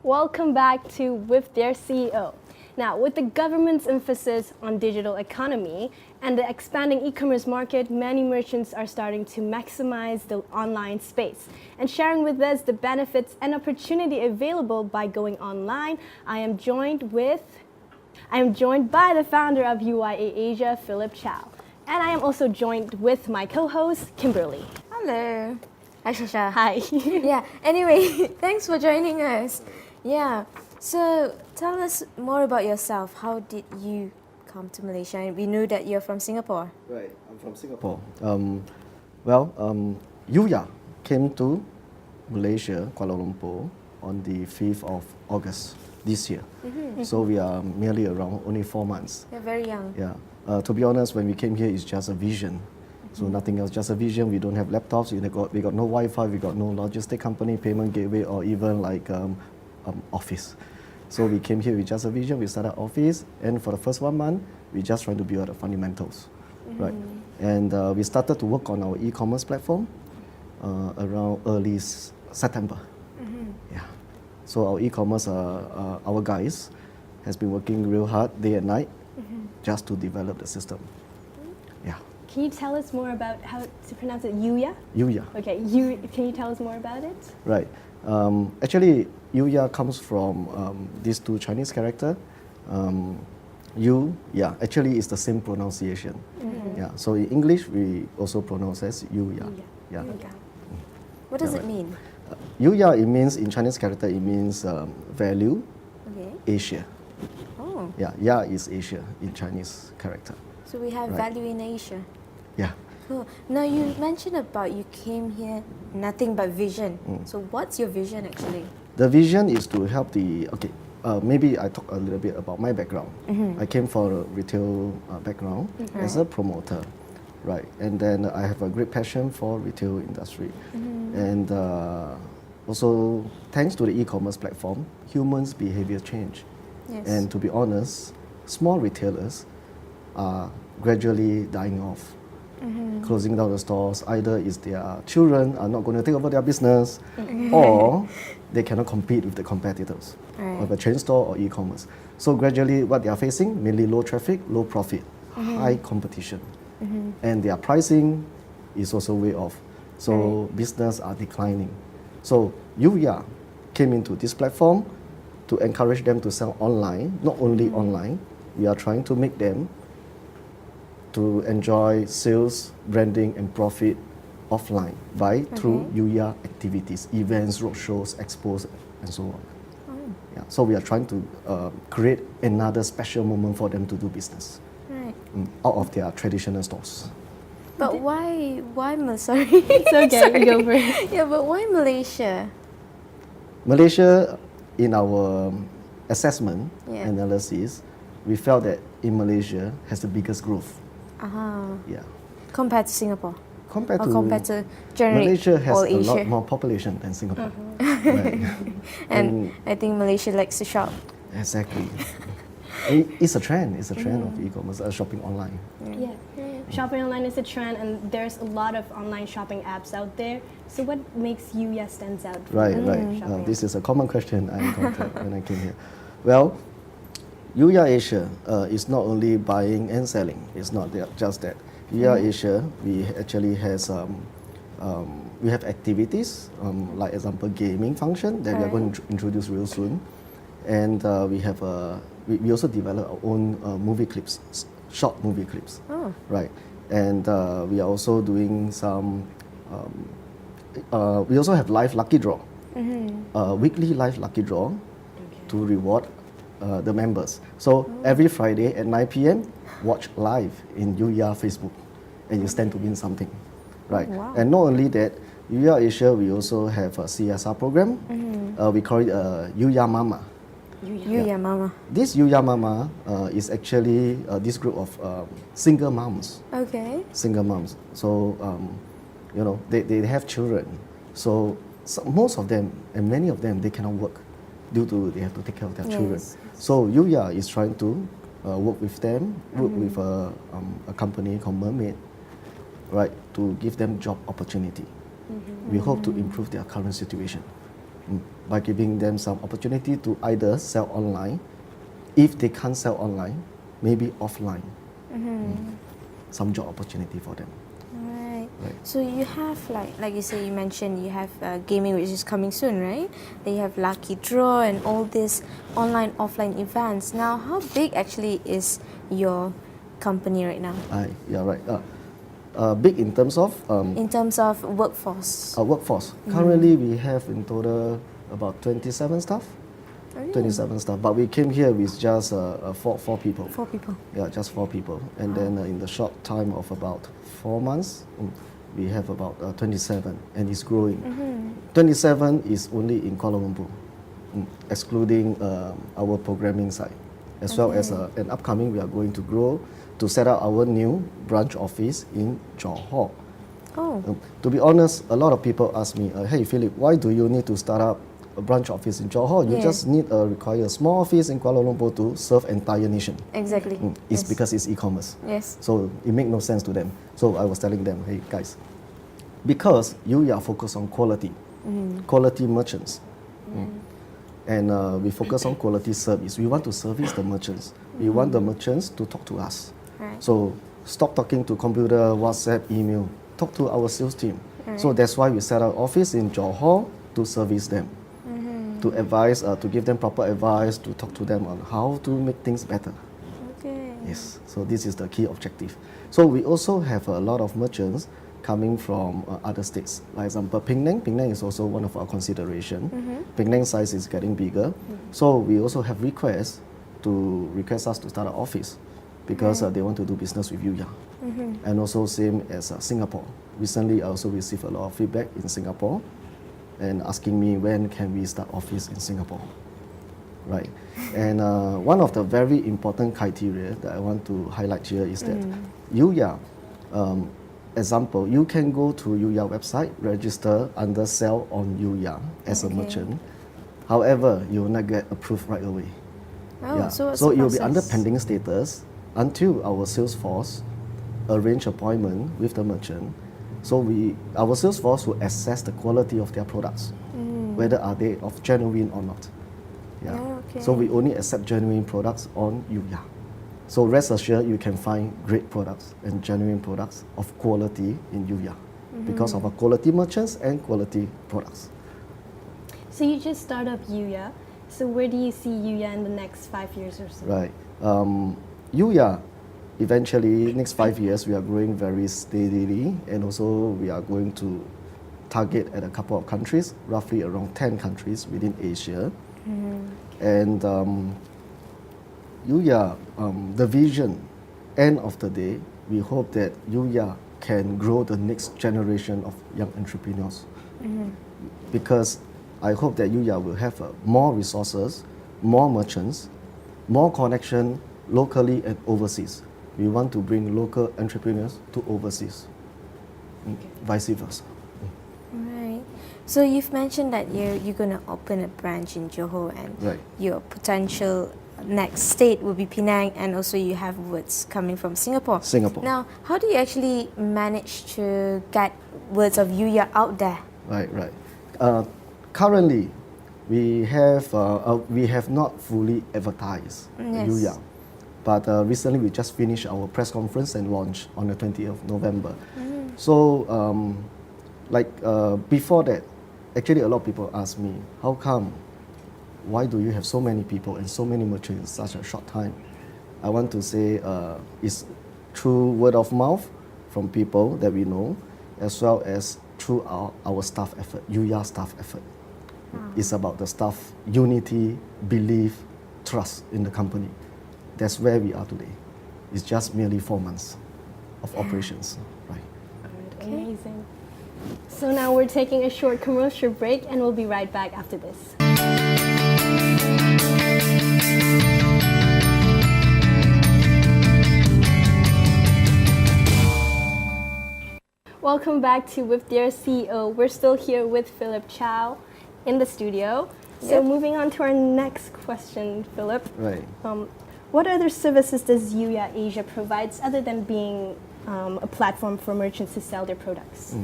Welcome back to With Their CEO. Now, with the government's emphasis on digital economy and the expanding e-commerce market, many merchants are starting to maximize the online space. And sharing with us the benefits and opportunity available by going online, I am joined by the founder of UYA Asia, Philip Chow. And I am also joined with my co-host, Kimberly. Hello. Hi, Shasha. Hi. Yeah, anyway, thanks for joining us. Yeah, so tell us more about yourself. How did you come to Malaysia? And we know that you're from Singapore. Right, I'm from Singapore. Yuya came to Malaysia, Kuala Lumpur, on the 5th of August this year. So we are merely around only 4 months. You're very young. Yeah. To be honest, when we came here, it's just a vision. So nothing else, just a vision. We don't have laptops, we got no Wi-Fi, we got no logistic company, payment gateway, or even like office. So we came here with just a vision, we started office, and for the first 1 month, we just trying to build the fundamentals, right? And we started to work on our e-commerce platform around early September. Yeah. So our e-commerce, our guys has been working real hard day and night just to develop the system. Yeah. Can you tell us more about how to pronounce it? Yuya? Yuya. Okay, can you tell us more about it? Right. Actually, Yuya comes from these two Chinese characters. Yeah, actually it's the same pronunciation. Yeah. So in English, we also pronounce as Yuya. Yeah. Okay. What does it mean? Yuya, it means, in Chinese character, it means value, Okay. Asia. Oh, Yeah, Ya is Asia in Chinese character. so we have Right. value in Asia. Yeah. Cool. Now you mentioned about you came here nothing but vision. So what's your vision actually? The vision is to help maybe I talk a little bit about my background. I came from a retail background as a promoter, right? And then I have a great passion for retail industry. And also, thanks to the e-commerce platform, humans' behavior change. Yes. And to be honest, small retailers are gradually dying off. Closing down the stores, either is their children are not going to take over their business, or they cannot compete with the competitors Right. of a chain store or e-commerce. So gradually what they are facing, mainly low traffic, low profit, high competition. And their pricing is also way off. So business are declining. So Yuya came into this platform to encourage them to sell online, not only online, we are trying to make them to enjoy sales, branding, and profit offline through Yuya activities, events, roadshows, expos, and so on. Yeah, so we are trying to create another special moment for them to do business Right. out of their traditional stores. But why sorry. It's okay, go for it. Yeah, but why Malaysia? Malaysia, in our assessment Yeah. analysis, we felt that in Malaysia has the biggest growth. Yeah. Compared to Singapore. Compared Or to compared to generally Malaysia has all a Asia. lot more population than Singapore. Right. And I think Malaysia likes to shop. Exactly. It's a trend. It's a trend of e-commerce, shopping online. Yeah. Shopping online is a trend, and there's a lot of online shopping apps out there. So what makes Yuya stands out? Right, right. Shopping This is a common question I encountered when I came here. Well, UYA Asia is not only buying and selling. It's not just that. UYA Asia, we actually has we have activities, like example gaming function that we are going to introduce real soon, and we have we also develop our own movie clips, short movie clips. Oh. Right, and we are also doing some. We also have live lucky draw, weekly live lucky draw, to reward the members. So every Friday at 9 p.m, watch live in Yuya Facebook, and you stand to win something, right? Wow. And not only that, UYA Asia, we also have a CSR program. We call it Yuya Mama. Yuya Mama. This Yuya Mama is actually this group of single moms. Okay. Single moms. So, they have children. So most of them, and many of them, they cannot work due to they have to take care of their children. Yes. So Yuya is trying to work with them, work with a company called Mermaid, right, to give them job opportunity. We hope to improve their current situation. by giving them some opportunity to either sell online. If they can't sell online, maybe offline. Some job opportunity for them. Right. Right. So you have like you say, you mentioned you have gaming, which is coming soon, right? Then you have lucky draw and all these online offline events. Now, how big actually is your company right now Yeah, right. Big in terms of in terms of workforce? workforce. Currently, we have in total about 27 staff. Oh, really? 27 staff, but we came here with just four people. 4 people. Yeah, just 4 people. And then in the short time of about 4 months, we have about 27, and it's growing. 27 is only in Kuala Lumpur, excluding our programming side. As well as an upcoming, we are going to grow to set up our new branch office in Johor. Oh, To be honest, a lot of people ask me, hey Philip, why do you need to start up a branch office in Johor? You Yeah. just require a small office in Kuala Lumpur to serve entire nation. exactly. It's Yes. because it's e-commerce. Yes. So it make no sense to them. So I was telling them, hey guys, because you are focused on quality, quality merchants, and we focus on quality service. We want to service the merchants. We want the merchants to talk to us. Right. So stop talking to computer, WhatsApp, email. Talk to our sales team. So that's why we set up office in Johor to service them, to advise, to give them proper advice, to talk to them on how to make things better. Okay. Yes, so this is the key objective. So we also have a lot of merchants coming from other states. Like example, Penang. Penang is also one of our consideration. Penang size is getting bigger. So we also have requests us to start an office because they want to do business with Yuya. And also same as Singapore. Recently, I also received a lot of feedback in Singapore and asking me when can we start office in Singapore. Right. And one of the very important criteria that I want to highlight here is that Yuya, example, you can go to Yuya website, register under sell on Yuya as a merchant. However, you will not get approved right away. Oh, so what's So the it will be under process? pending status until our sales force arrange appointment with the merchant. So our sales force will assess the quality of their products, whether are they of genuine or not. Yeah. Oh, okay. So we only accept genuine products on Yuya. So rest assured, you can find great products and genuine products of quality in Yuya because of our quality merchants and quality products. So you just start up Yuya. So where do you see Yuya in the next 5 years or so? Right. Yuya, eventually, next 5 years, we are growing very steadily, and also we are going to target at a couple of countries, roughly around 10 countries within Asia. And Yuya, the vision, end of the day, we hope that Yuya can grow the next generation of young entrepreneurs. Because I hope that Yuya will have more resources, more merchants, more connection locally and overseas. We want to bring local entrepreneurs to overseas, vice versa. Right. So you've mentioned that you're going to open a branch in Johor, and Right. your potential next state will be Penang, and also you have words coming from Singapore. Singapore. Now, how do you actually manage to get words of Yuya out there? Right. Currently, we have not fully advertised Yes. Yuya, but recently we just finished our press conference and launch on the 20th of November. So, before that, actually a lot of people ask me, how come? Why do you have so many people and so many merchants in such a short time? I want to say it's through word of mouth from people that we know, as well as through our staff effort, Yuya staff effort. It's about the staff unity, belief, trust in the company. That's where we are today. It's just merely 4 months of operations. Right. Amazing. So now we're taking a short commercial break and we'll be right back after this. Welcome back to With Their CEO. We're still here with Philip Chow in the studio. So Yep. moving on to our next question, Philip. Right. What other services does UYA Asia provides other than being a platform for merchants to sell their products?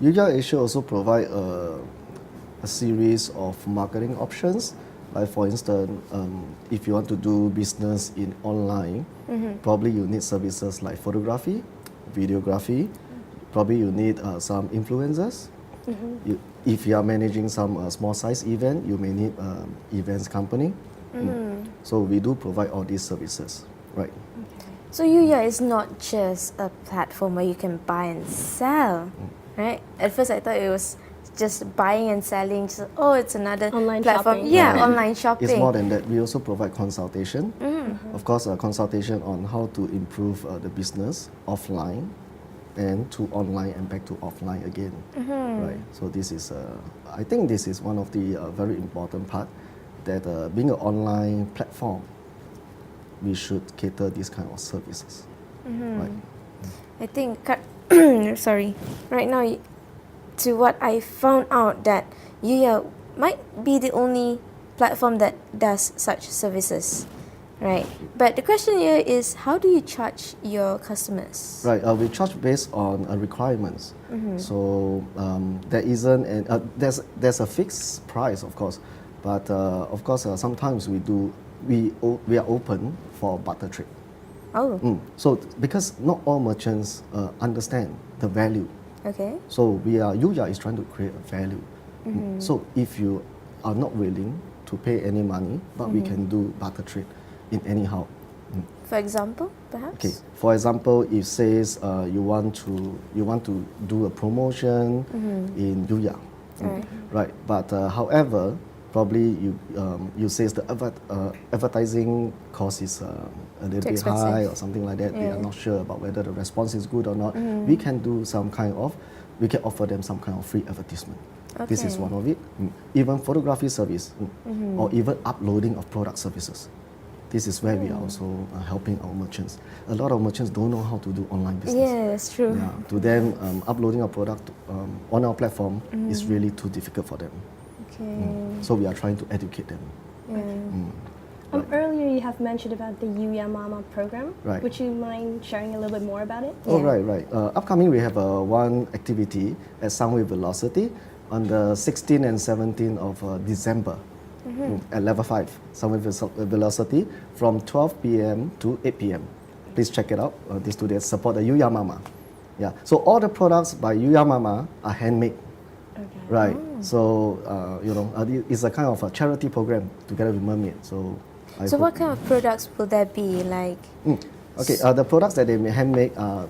Yuya Asia also provide a series of marketing options. Like for instance, if you want to do business in online, probably you need services like photography, videography. Probably you need some influencers. If you are managing some small size event, you may need events company. So we do provide all these services, right? So Yuya is not just a platform where you can buy and sell, right? At first I thought it was just buying and selling. Just, oh, it's another Online platform. shopping. Yeah, online shopping. It's more than that. We also provide consultation. Of course, a consultation on how to improve the business offline and to online and back to offline again. Right. So this is, I think this is one of the very important part that being an online platform, we should cater these kind of services. Right. I think, sorry, right now, to what I found out that Yuya might be the only platform that does such services, right? But the question here is, how do you charge your customers? Right. We charge based on requirements. So there isn't, there's a fixed price, of course, but of course sometimes we are open for barter trade. Oh, So because not all merchants understand the value. okay. So Yuya is trying to create a value. So if you are not willing to pay any money, but we can do barter trade in anyhow. For example, perhaps? Okay. For example, if says you want to do a promotion in Yuya, Right. right? But however, probably you says the advertising cost is a little bit expensive. high or something like that. We Yeah. are not sure about whether the response is good or not. We can do we can offer them some kind of free advertisement. This is Okay. one of it. Even photography service or even uploading of product services. This is where we are also helping our merchants. A lot of merchants don't know how to do online business. Yeah, that's true. Yeah, to them, uploading a product on our platform is really too difficult for them. Okay. So we are trying to educate them. Yeah. Earlier you have mentioned about the Yamaha Program. Right. Would you mind sharing a little bit more about it? Oh, Yeah. right. Upcoming, we have one activity at Sunway Velocity on the 16th and 17th of December at level 5, Sunway Velocity from 12 p.m. to 8 p.m. Please check it out. These two days support the Yuya Mama. Yeah. So all the products by Yuya Mama are handmade. Okay. Right. So it's a kind of a charity program together with Mermaid. So So what kind of products will there be? Like, Okay, the products that they may handmade are,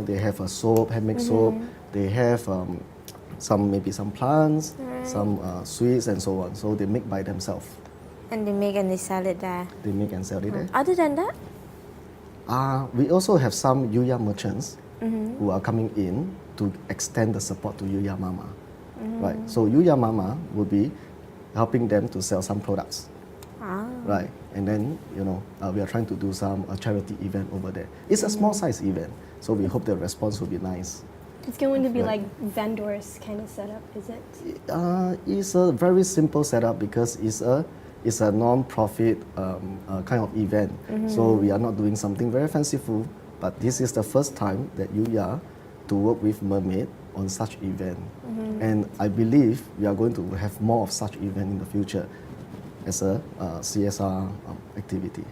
they have a soap, handmade soap. They have maybe some plants, some sweets and so on. So they make by themselves. and they make and they sell it there. They make and sell it there. Other than that? We also have some Yuya merchants who are coming in to extend the support to Yuya Mama. Right. So Yuya Mama will be helping them to sell some products. Right. And then, we are trying to do some charity event over there. It's a small size event, so we hope the response will be nice. It's going to be Right. like vendors kind of setup, is it? It's a very simple setup because it's a non-profit kind of event. So we are not doing something very fanciful, but this is the first time that Yuya to work with Mermaid on such event. And I believe we are going to have more of such event in the future as a CSR activity.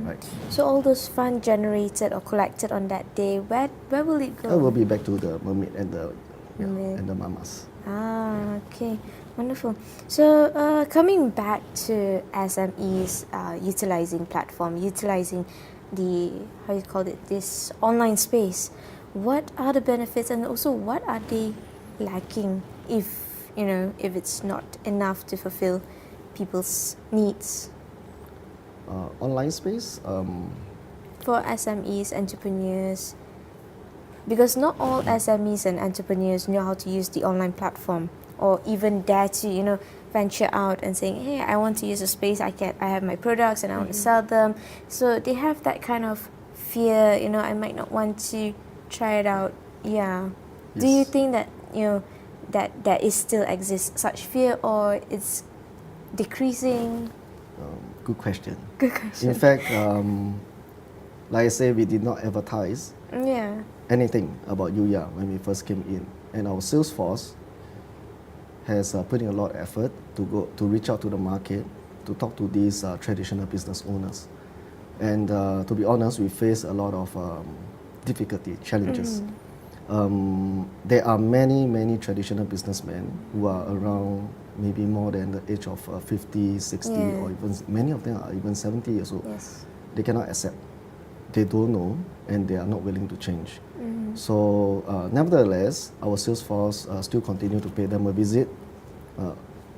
Right. So all those funds generated or collected on that day, where will it go? That will be back to the Mermaid and the Mermaid. and the mamas. Okay, wonderful. So coming back to SMEs utilizing platform, utilizing the, how you call it, this online space, what are the benefits and also what are they lacking if it's not enough to fulfill people's needs? Online space. For SMEs, entrepreneurs, because not all SMEs and entrepreneurs know how to use the online platform or even dare to venture out and saying, hey, I want to use a space, I have my products and I want to sell them. So they have that kind of fear, I might not want to try it out. Yeah. Do you Yes. think that that there is still exists such fear, or it's decreasing? Good question. Good question. In fact, like I say, we did not advertise Yeah. anything about Yuya when we first came in, and our sales force has put in a lot of effort to reach out to the market, to talk to these traditional business owners. And to be honest, we face a lot of difficulty, challenges. There are many traditional businessmen who are around maybe more than the age of 50, 60, or even many of them are even 70 years old. Yes. They cannot accept. They don't know, and they are not willing to change. So nevertheless, our sales force still continue to pay them a visit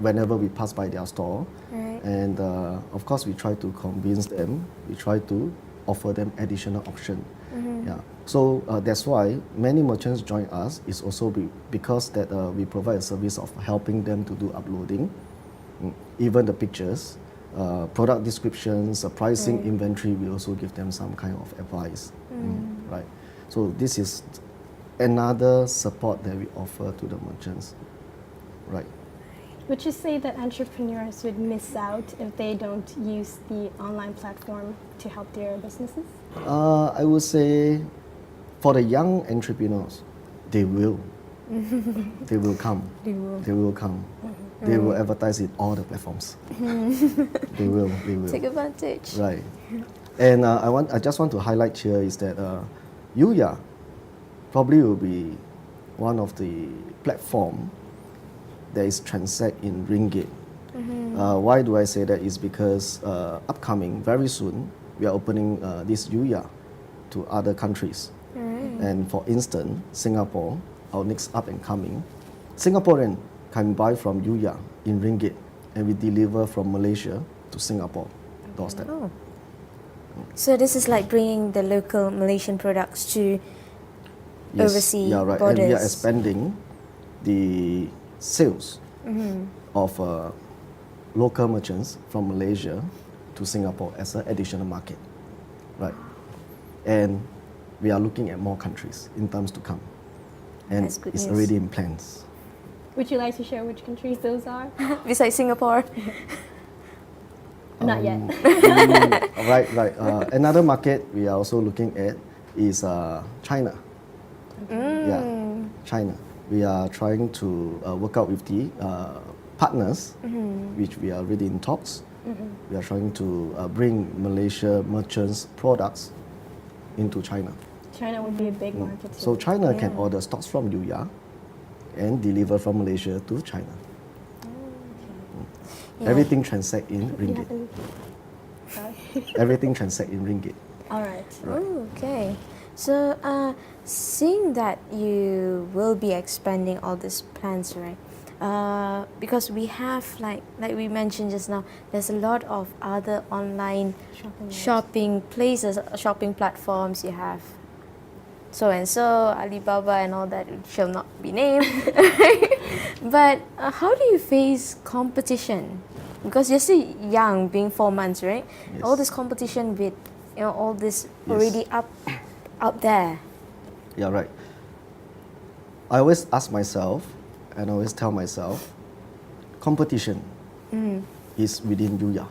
whenever we pass by their store. Right. And of course, we try to convince them. We try to offer them additional option. Yeah. So that's why many merchants join us. Is also because that we provide a service of helping them to do uploading, even the pictures, product descriptions, pricing, inventory. We also give them some kind of advice, right? So this is another support that we offer to the merchants, right? Would you say that entrepreneurs would miss out if they don't use the online platform to help their businesses? I would say for the young entrepreneurs, they will. They will come. They will come. They will advertise in all the platforms. They will. Take advantage. Right. And I just want to highlight here is that Yuya probably will be one of the platform that is transact in ringgit. Why do I say that? Is because upcoming very soon we are opening this Yuya to other countries. And for instance, Singapore, our next up and coming, Singaporean can buy from Yuya in ringgit, and we deliver from Malaysia to Singapore doorstep. Oh. So this is like bringing the local Malaysian products to overseas right. borders. And we are expanding the sales of local merchants from Malaysia to Singapore as an additional market, right? And we are looking at more countries in times to come, and That's good it's news. already in plans. Would you like to share which countries those are? Besides Singapore. Not yet. Right. Another market we are also looking at is China. Yeah, China. We are trying to work out with the partners, which we are already in talks. We are trying to bring Malaysia merchants' products into China. China would be a big market too. So China can order stocks from Yuya and deliver from Malaysia to China. Yeah. Everything transact in ringgit. Sorry. Everything transact in ringgit. All right. Oh, okay. So, seeing that you will be expanding all these plans, right? Because we have, like we mentioned just now, there's a lot of other online shopping places, shopping platforms. You have so and so, Alibaba, and all that, which shall not be named. But how do you face competition? Because you're still young, being 4 months, right? Yes. All this competition with, all this Yes. already up there. Yeah, right. I always ask myself, and I always tell myself, competition is within Yuya.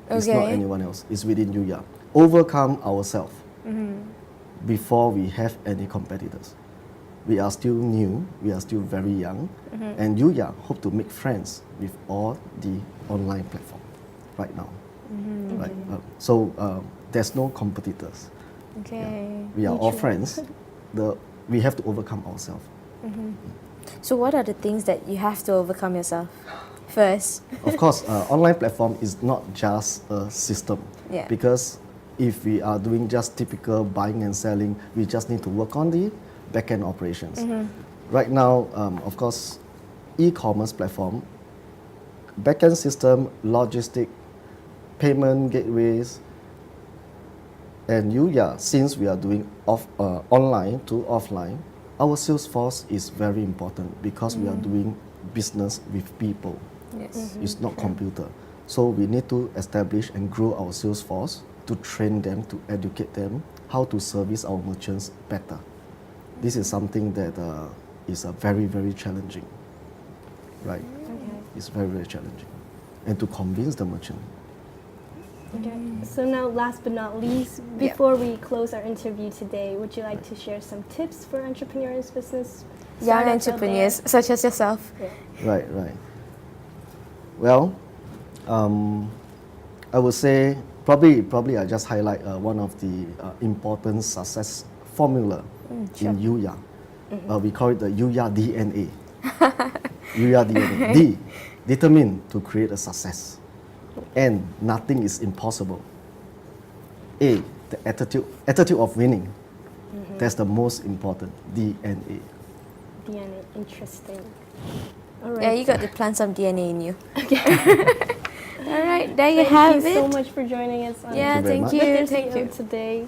It's not Okay. anyone else. It's within Yuya. Overcome ourselves before we have any competitors. We are still new. We are still very young, and Yuya hope to make friends with all the online platform right now. Right. So there's no competitors. Okay. We are all friends. We have to overcome ourselves. So what are the things that you have to overcome yourself first? Of course, online platform is not just a system. Yeah. Because if we are doing just typical buying and selling, we just need to work on the back-end operations. Right now, of course, e-commerce platform, back-end system, logistic, payment gateways, and Yuya, since we are doing online to offline, our sales force is very important because we are doing business with people. Yes. It's not computer. So we need to establish and grow our sales force to train them, to educate them how to service our merchants better. This is something that is very, very challenging, right? It's very, very challenging. And to convince the merchant. Okay. So now, last but not least, before we close our interview today, would you like to share some tips for entrepreneurs' business? young startups out entrepreneurs such as yourself? there? Right, right. Well, I would say probably I just highlight one of the important success formula in Yuya. We call it the Yuya DNA. Yuya DNA. D, determined to create a success. N, nothing is impossible. A, the attitude of winning. That's the most important. DNA. DNA, interesting. All Yeah, right. you got to plant some DNA in you. All right, there you Thank have you it. so much for joining us on Yeah, Thank you very thank much. you, With Your thank CEO you. today.